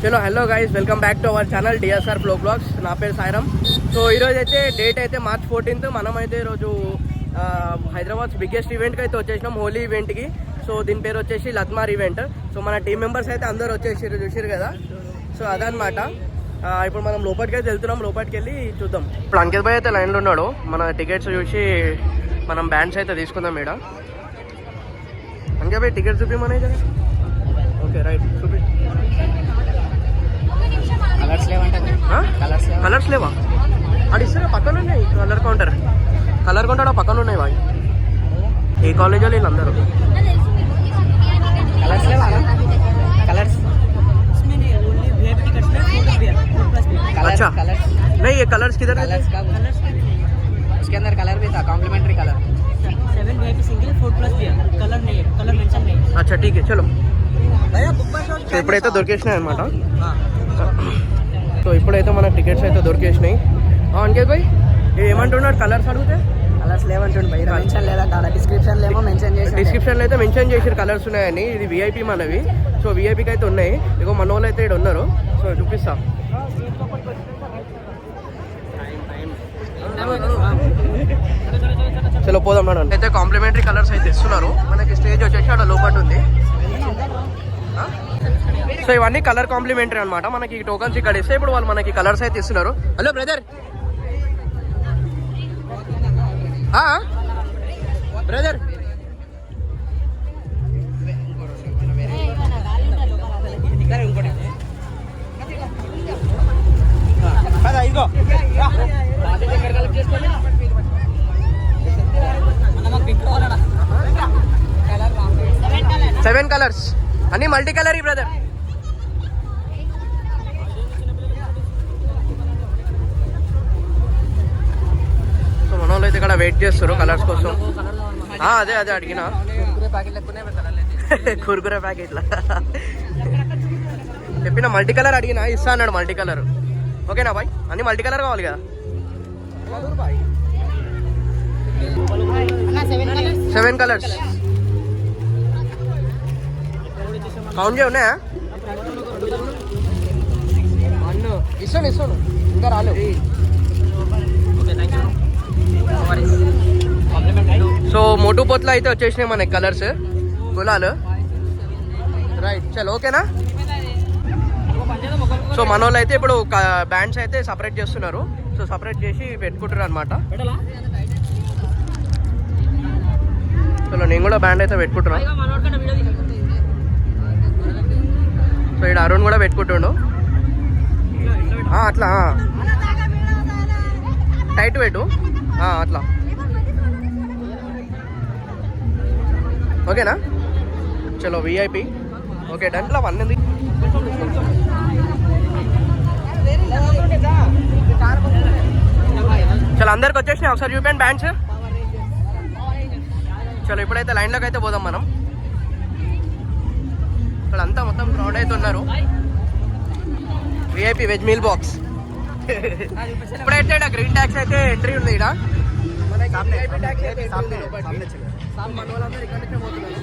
చలో hello guys, welcome back to our channel DSR flow blogs. నా పేరు Sairam. So ఈరోజు అయితే డేట్ అయితే March 14th. మనం అయితే ఈరోజు హైదరాబాద్ బిగ్గెస్ట్ ఈవెంట్కి అయితే వచ్చేసినాం, హోలీ ఈవెంట్కి. సో దీని పేరు వచ్చేసి లత్మార్ ఈవెంట్. సో మన టీం మెంబర్స్ అయితే అందరూ వచ్చేసారు, చూసారు కదా. సో అదనమాట. ఇప్పుడు మనం లోపలికి అయితే వెళ్తున్నాం, లోపలికి వెళ్ళి చూద్దాం. ఇప్పుడు అంకిత్ భాయ్ అయితే లైన్లో ఉన్నాడు. మన టికెట్స్ చూసి మనం బ్యాండ్స్ అయితే తీసుకుందాం. ఇక్కడ అంకిత్ భాయ్ టికెట్ చూపిమనే కదా. ఓకే రైట్, చూపి. కలర్స్ లేవా? అది ఇస్తారా? పక్కన ఉన్నాయి కలర్ కౌంటర్ పక్కన ఉన్నాయి. బాయ్ ఏ కాలేజ్ వాళ్ళు వీళ్ళందరూ? अच्छा नहीं, ये कलर्स किधर है? उसके अंदर कलर भी था, complimentary colour 7 VIP single 4 plus beer. Colour नहीं है, कलर मेंशन नहीं है. अच्छा ठीक है, चलो. ఇప్పుడైతే దొరికేసినాయి అనమాట. సో ఇప్పుడైతే మన టికెట్స్ అయితే దొరికేసినాయి. అంకిత్ భాయ్ ఏమంటున్నాడు? కలర్స్ అడిగితే కలర్స్ లేవంటుండు భయ్య. మెన్షన్ లేదా డిస్క్రిప్షన్ లేమో మెన్షన్ చేసి, డిస్క్రిప్షన్లో అయితే మెన్షన్ చేసారు కలర్స్ ఉన్నాయని. ఇది విఐపి మనవి. సో విఐపికి అయితే ఉన్నాయి. ఇగో మన వాళ్ళు అయితే ఇక్కడ ఉన్నారు. సో చూపిస్తా. చలో పోదాం మేడం. అయితే కాంప్లిమెంటరీ కలర్స్ అయితే ఇస్తున్నారు మనకి. స్టేజ్ వచ్చేసి అక్కడ లోపల ఉంది. సో ఇవన్నీ కలర్ కాంప్లిమెంటరీ అనమాట. మనకి టోకన్స్ ఇక్కడ ఇస్తే ఇప్పుడు వాళ్ళు మనకి కలర్స్ అయితే ఇస్తున్నారు. హలో బ్రదర్, బ్రదర్ ఇదిగో 7 కలర్స్ అన్ని మల్టీ కలర్ ఈ బ్రదర్. సో మన వాళ్ళు అయితే ఇక్కడ వెయిట్ చేస్తారు కలర్స్ కోసం. అదే అడిగిన కుర్కురే ప్యాకెట్లా చెప్పిన మల్టీ కలర్ అడిగినా ఇస్తా అన్నాడు. మల్టీ కలర్ ఓకేనా బాయ్? అన్ని మల్టీ కలర్ కావాలి కదా. 7 కలర్స్ కౌంట్ చేయ ఉన్నాయా? ఇస్తాను ఇంకా రాలేదు. సో మోటు పొత్తులు అయితే వచ్చేసినాయి మనకి కలర్స్, గులాలు. రైట్, చలో ఓకేనా. సో మన వాళ్ళు అయితే ఇప్పుడు బ్యాండ్స్ అయితే సపరేట్ చేస్తున్నారు. సో సపరేట్ చేసి పెట్టుకుంటారు అనమాట. చలో నేను కూడా బ్యాండ్ అయితే పెట్టుకుంటున్నా. సో ఇక్కడ అరుణ్ కూడా పెట్టుకుంటుండు. అట్లా టైట్ పెట్టు, అట్లా ఓకేనా. చలో విఐపి ఓకే డన్. ఇట్లా వన్ చలో అందరికి వచ్చేసినాయి. ఒకసారి చూపండి బ్యాండ్స్. చలో ఇప్పుడైతే లైన్లోకి అయితే పోదాం మనం. ఇక్కడ అంతా మొత్తం క్రౌడ్ అయితే ఉన్నారు. VIP veg meal box. ఇప్పుడైతే ఇక్కడ గ్రీన్ ట్యాక్స్ అయితే ఎంట్రీ ఉంది. ఇక్కడ మన వాళ్ళందరూ ఇక్కడ నుంచే పోతున్నారు.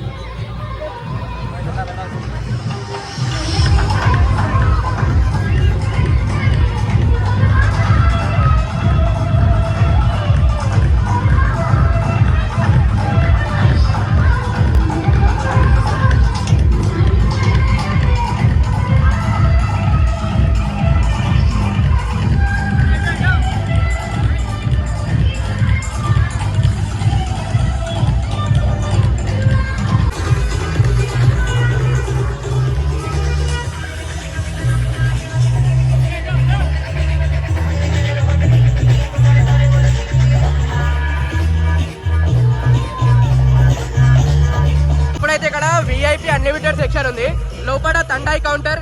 విఐపి అన్లిమిటెడ్ సెక్షన్ ఉంది. లోపల తండాయి కౌంటర్,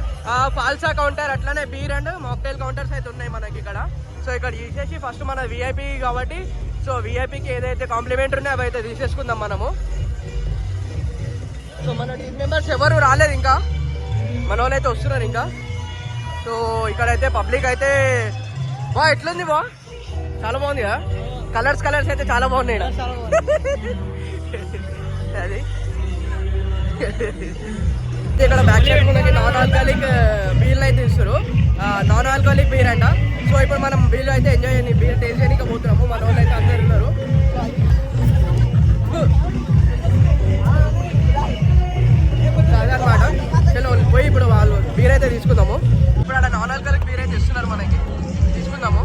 ఫాల్సా కౌంటర్, అట్లానే బీర్ అండ్ మాక్టైల్ కౌంటర్స్ అయితే ఉన్నాయి మనకి ఇక్కడ. సో ఇక్కడ తీసేసి ఫస్ట్ మన విఐపి కాబట్టి సో విఐపికి ఏదైతే కాంప్లిమెంటరీ ఉన్నాయో అవి అయితే తీసేసుకుందాం మనము. సో మన టీం మెంబర్స్ ఎవరు రాలేదు ఇంకా, మన వాళ్ళు అయితే వస్తున్నారు ఇంకా. సో ఇక్కడైతే పబ్లిక్ అయితే ఎట్లుంది చాలా బాగుంది కదా. కలర్స్ అయితే చాలా బాగున్నాయి. అది ఇక్కడ బ్యాక్ సైడ్ మనకి నాన్ ఆల్కహాలిక్ బీర్లు అయితే ఇస్తారు. నాన్ ఆల్కహాలిక్ బీర్ అంట. సో ఇప్పుడు మనం బీర్ అయితే ఎంజాయ్ చేయని బీర్ టేస్ట్ చేయడానికి పోతున్నాము. మన వాళ్ళు అయితే అందరు ఉన్నారు. అదనమాట. చలో పోయి ఇప్పుడు వాళ్ళు బీర్ అయితే తీసుకుందాము. ఇప్పుడు అక్కడ నాన్ ఆల్కహాలిక్ బీర్ అయితే ఇస్తున్నారు మనకి, తీసుకుందాము.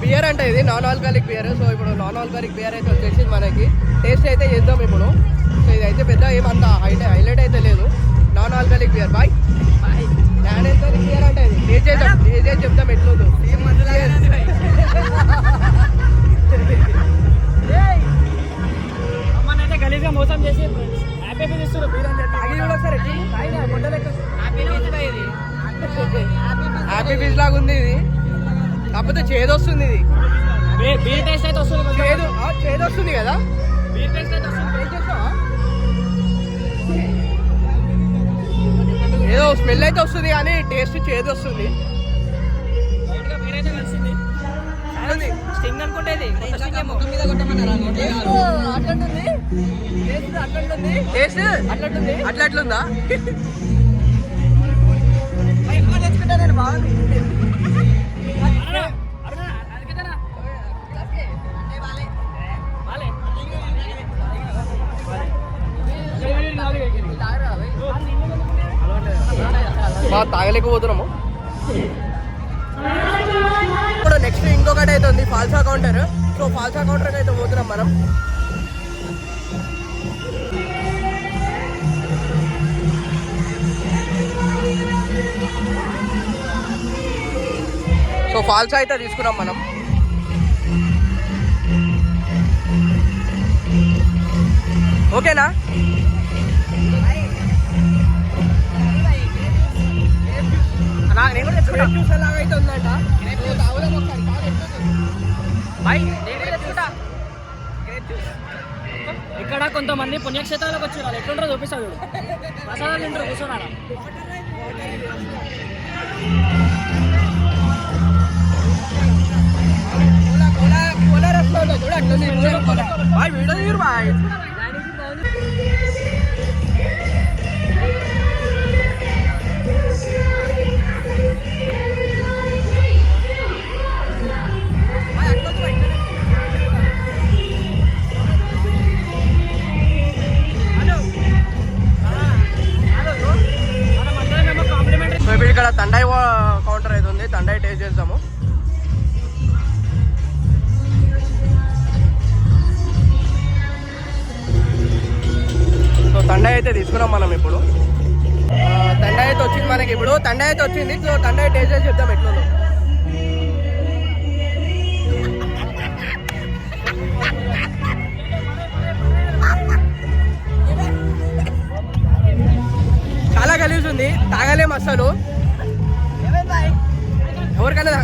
బియర్ అంటే ఇది నాన్ ఆల్కహాలిక్ బియర్. సో ఇప్పుడు నాన్ ఆల్కహాలిక్ బియర్ అయితే వచ్చేసి మనకి టేస్ట్ అయితే చేద్దాం ఇప్పుడు. సో ఇది అయితే పెద్ద ఏమంత హైలైట్ అయితే లేదు. Non alcoholic beer boy non alcoholic beer అంటే ఇది టేస్ట్ చేసి చెప్తాం ఎట్లుందో. గలీజ్గా మోసం చేసి హ్యాపీ ఇస్తారు బీర్ అంటే తాగి చూడొకసారి హ్యాపీ బీచ్ లాగా ఉంది ఇది. కాకపోతే చేదు వస్తుంది ఇది. బీర్ టేస్ట్ అయితే వస్తుంది. చేదు వస్తుంది కదా. బీర్ టేస్ట్ అయితే వస్తుంది. ఏదో స్మెల్ అయితే వస్తుంది కానీ టేస్ట్ చేదు వస్తుంది. బీర్ అయితే కలిసింది. స్టింగ్ అనుకుంటేది అట్లట్లుందా? బాగుంది. తాగలేకపోతున్నాము. ఇప్పుడు నెక్స్ట్ ఇంకొకటి అయితే ఉంది ఫాల్సా కౌంటర్. సో ఫాల్సా కౌంటర్కి అయితే పోతున్నాం మనం. సో ఫాల్సా అయితే తీసుకున్నాం మనం. ఓకేనా? అయితే ఉందంట. ఇక్కడ కొంతమంది పుణ్యక్షేత్రాలకు వచ్చి వాళ్ళు ఎట్లుంటారో చూపిస్తాడు. ప్రసాదాలు తింటారు కూర్చున్నారా. వీడియో తీరు బాయ్. సో ఇప్పుడు ఇక్కడ తండాయి కౌంటర్ అయితే ఉంది. తండాయి టేస్ట్ చేస్తాము. సో తండాయి అయితే తీసుకున్నాం మనం ఇప్పుడు. తండాయి అయితే వచ్చింది మనకి ఇప్పుడు. తండాయి అయితే వచ్చింది. సో తండాయి టేస్ట్ చేసి చెప్తాం ఎట్లుందో. చాలా గలీజ్ ఉంది, తాగలేము అసలు. ఎవరికైనా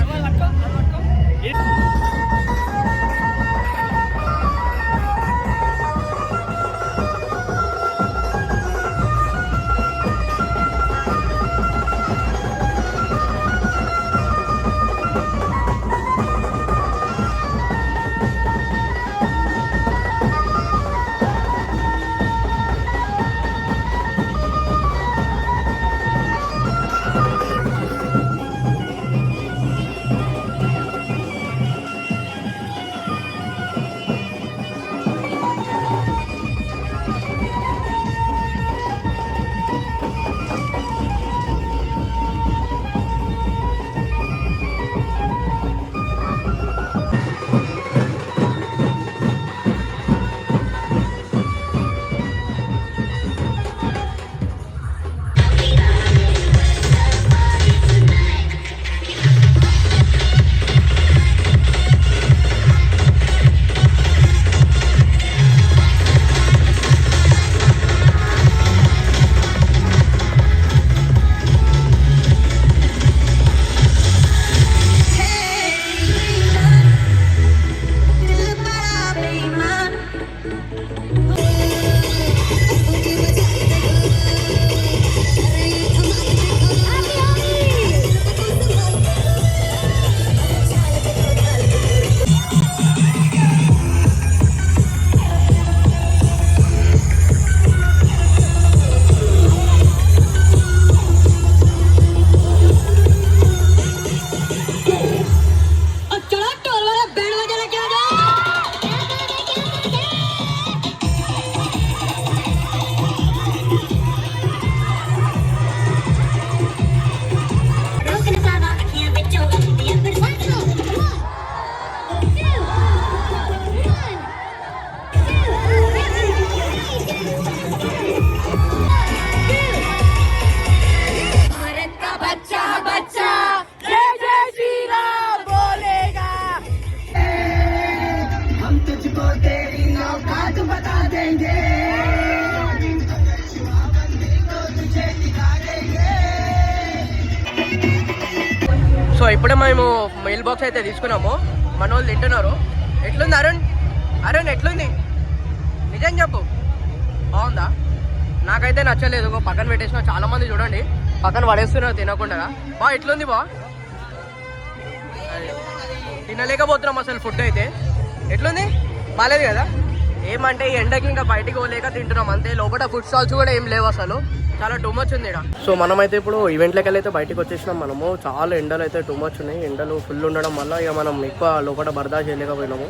సో ఇప్పుడే మేము మెయిల్ బాక్స్ అయితే తీసుకున్నాము, మన వాళ్ళు తింటున్నారు. ఎట్లుంది అరుణ్? అరుణ్ ఎట్లుంది? నిజం చెప్పు, బాగుందా? నాకైతే నచ్చలేదు, పక్కన పెట్టేసిన. చాలా మంది చూడండి పక్కన పడేస్తున్నారు తినకుండా. బా ఎట్లుంది బా? తినలేకపోతున్నాం అసలు ఫుడ్ అయితే. ఎట్లుంది? బాగాలేదు కదా? ఏమంటే ఈ ఎండకి ఇంకా బయటికి పోలేక తింటున్నాం అంతే. లోపల ఫుడ్ స్టాల్స్ కూడా ఏం లేవు అసలు, చాలా టూ మచ్ ఉంది ఇక్కడ. సో మనమైతే ఇప్పుడు ఈవెంట్లకి అయితే బయటకు వచ్చేసినాం మనము. చాలా ఎండలు అయితే టూ మచ్ ఉన్నాయి. ఎండలు ఫుల్ ఉండడం వల్ల ఇక మనం ఎక్కువ లోపల బర్దా చేయలేకపోయినాము.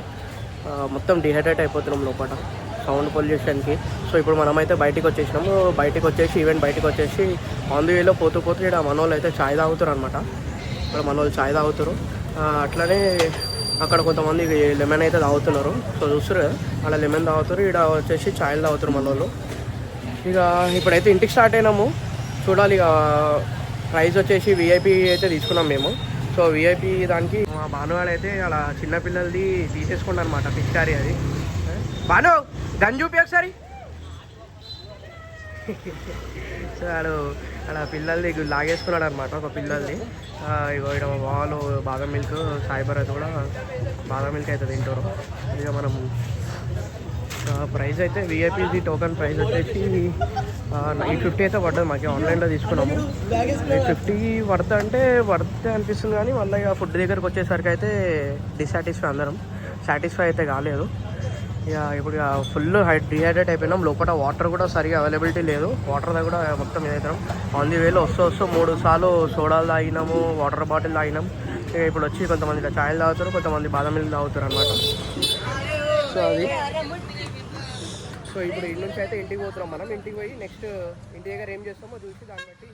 మొత్తం డిహైడ్రేట్ అయిపోతున్నాం లోపల సౌండ్ పొల్యూషన్కి. సో ఇప్పుడు మనమైతే బయటకు వచ్చేసినాము. బయటకు వచ్చేసి ఈవెంట్ బయటకు వచ్చేసి ఆన్ ది వేలో పోతూ ఇక్కడ మన వాళ్ళు అయితే ఛాయ్ తాగుతారు అనమాట. ఇక్కడ మన వాళ్ళు ఛాయ్ తాగుతారు. అట్లనే అక్కడ కొంతమంది లెమన్ అయితే తాగుతున్నారు. సో చూస్తారు కదా, అలా లెమన్ తాగుతారు, ఇక్కడ వచ్చేసి ఛాయలు తాగుతారు మన వాళ్ళు. ఇక ఇప్పుడైతే ఇంటికి స్టార్ట్ అయినాము. చూడాలి ఇక. ప్రైస్ వచ్చేసి విఐపి అయితే తీసుకున్నాం మేము. సో విఐపి దానికి మా భానువాడు అయితే అలా చిన్నపిల్లలది తీసేసుకున్నాను అనమాట, పిక్చారీ అది. భాను గన్ చూపి ఒకసారి. సో వాడు అలా పిల్లల్ది లాగేసుకున్నాడు అనమాట, ఒక పిల్లల్ది. ఇగో ఇక్కడ వాళ్ళు బాదం మిల్క్, సాయిబర్ అయితే కూడా బాదం మిల్క్ అయితే తింటారు. ఇక మనం ప్రైస్ అయితే విఐపీది టోకన్ ప్రైస్ వచ్చేసి 850 అయితే పడ్డది. మాకు ఆన్లైన్లో తీసుకున్నాము. 850 వర్త్ అంటే వర్త్ అనిపిస్తుంది, కానీ మళ్ళీ ఇక ఫుడ్ దగ్గరకు వచ్చేసరికి అయితే డిసాటిస్ఫై, అందరం సాటిస్ఫై అయితే కాలేదు. ఇక ఇప్పుడు ఫుల్ డిహైడ్రేట్ అయిపోయినాం. లోపల వాటర్ కూడా సరిగా అవైలబిలిటీ లేదు. వాటర్ దగ్గర కూడా మొత్తం ఇదవుతాం. ఆన్ ది వేలో వస్తూ 3 సార్లు సోడాలు తాగినాము, వాటర్ బాటిల్ తాగినాం. ఇక ఇప్పుడు వచ్చి కొంతమంది ఇలా ఛాయలు తాగుతారు, కొంతమంది బాదం మిల్క్ తాగుతారు అనమాట. సో అది. సో ఇప్పుడు ఇంటి నుంచి అయితే ఇంటికి పోతున్నాం మనం. ఇంటికి పోయి నెక్స్ట్ ఇంటి దగ్గర ఏం చేస్తామో చూసి దాన్ని బట్టి